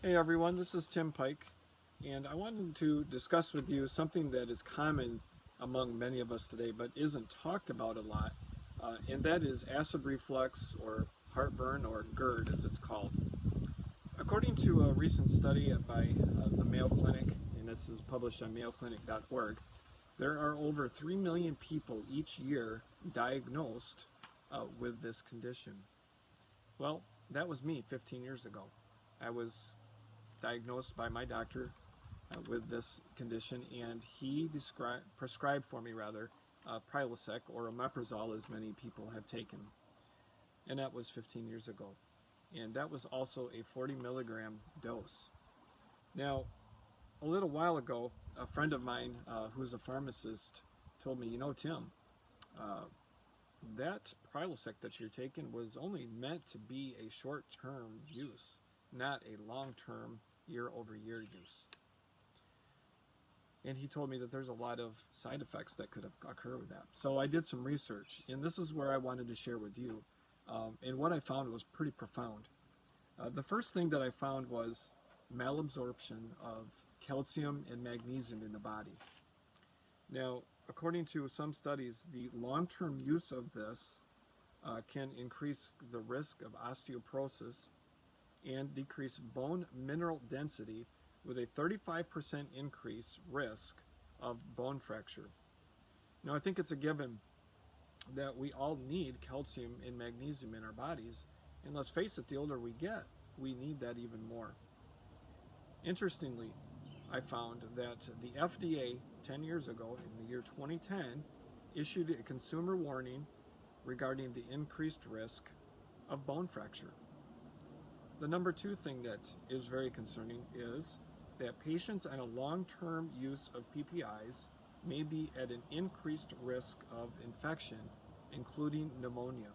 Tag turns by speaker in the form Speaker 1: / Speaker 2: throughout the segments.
Speaker 1: Hey everyone, this is Tim Pike, and I wanted to discuss with you something that is common among many of us today but isn't talked about a lot, and that is acid reflux or heartburn, or GERD as it's called. According to a recent study by the Mayo Clinic, and this is published on mayoclinic.org, there are over 3 million people each year diagnosed with this condition. Well, that was me 15 years ago. I was diagnosed by my doctor with this condition, and he prescribed for me Prilosec, or omeprazole, as many people have taken, and that was 15 years ago, and that was also a 40 milligram dose. Now, a little while ago, a friend of mine who's a pharmacist told me, Tim, that Prilosec that you're taking was only meant to be a short-term use, not a long-term year-over-year use. And he told me that there's a lot of side effects that could occur with that. So I did some research, and this is where I wanted to share with you. And what I found was pretty profound. The first thing that I found was malabsorption of calcium and magnesium in the body. Now, according to some studies, the long-term use of this can increase the risk of osteoporosis and decrease bone mineral density, with a 35% increase risk of bone fracture. Now, I think it's a given that we all need calcium and magnesium in our bodies, and let's face it, the older we get, we need that even more. Interestingly, I found that the FDA 10 years ago, in the year 2010, issued a consumer warning regarding the increased risk of bone fracture. The number two thing that is very concerning is that patients on a long-term use of PPIs may be at an increased risk of infection, including pneumonia.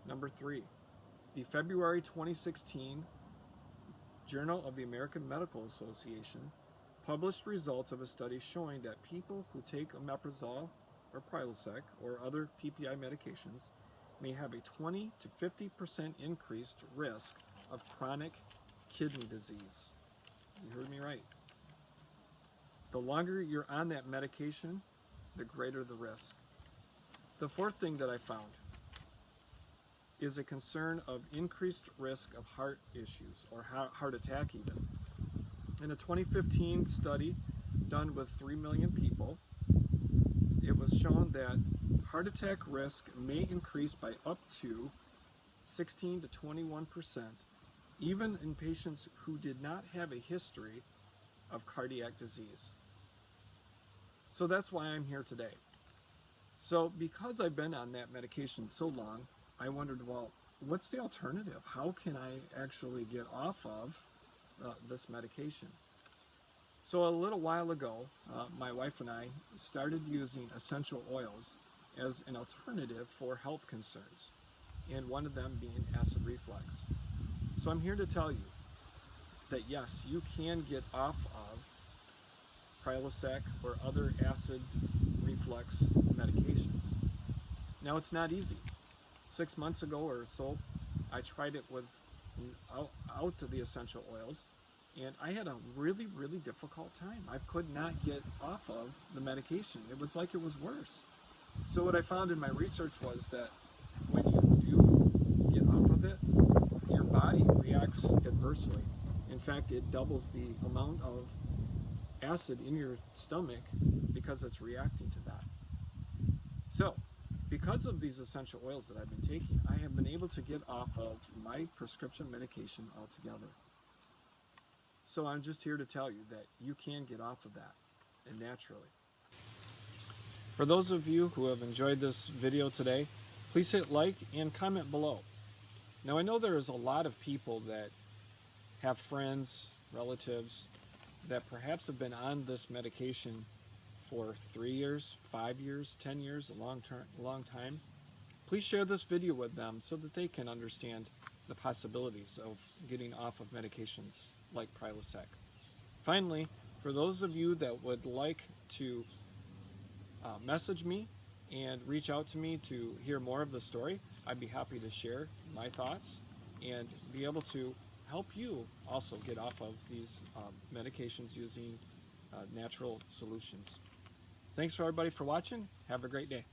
Speaker 1: Number three, the February 2016 Journal of the American Medical Association published results of a study showing that people who take omeprazole or Prilosec or other PPI medications may have a 20 to 50% increased risk of chronic kidney disease. You heard me right. The longer you're on that medication, the greater the risk. The fourth thing that I found is a concern of increased risk of heart issues, or heart attack even. In a 2015 study done with 3 million people, it was shown that heart attack risk may increase by up to 16 to 21%, even in patients who did not have a history of cardiac disease. So that's why I'm here today. So because I've been on that medication so long, I wondered, well, what's the alternative? How can I actually get off of this medication? So a little while ago, my wife and I started using essential oils as an alternative for health concerns, and one of them being acid reflux. So I'm here to tell you that yes, you can get off of Prilosec or other acid reflux medications. Now, it's not easy. 6 months ago or so, I tried it out the essential oils, and I had a really, really difficult time. I could not get off of the medication. It was like it was worse. So what I found in my research was that when you do get off of it, your body reacts adversely. In fact, it doubles the amount of acid in your stomach because it's reacting to that. So, because of these essential oils that I've been taking, I have been able to get off of my prescription medication altogether. So I'm just here to tell you that you can get off of that, and naturally. For those of you who have enjoyed this video today, please hit like and comment below. Now, I know there is a lot of people that have friends, relatives, that perhaps have been on this medication for 3 years, 5 years, 10 years, a long time. Please share this video with them so that they can understand the possibilities of getting off of medications like Prilosec. Finally, for those of you that would like to message me and reach out to me to hear more of the story, I'd be happy to share my thoughts and be able to help you also get off of these medications using natural solutions. Thanks for everybody for watching. Have a great day.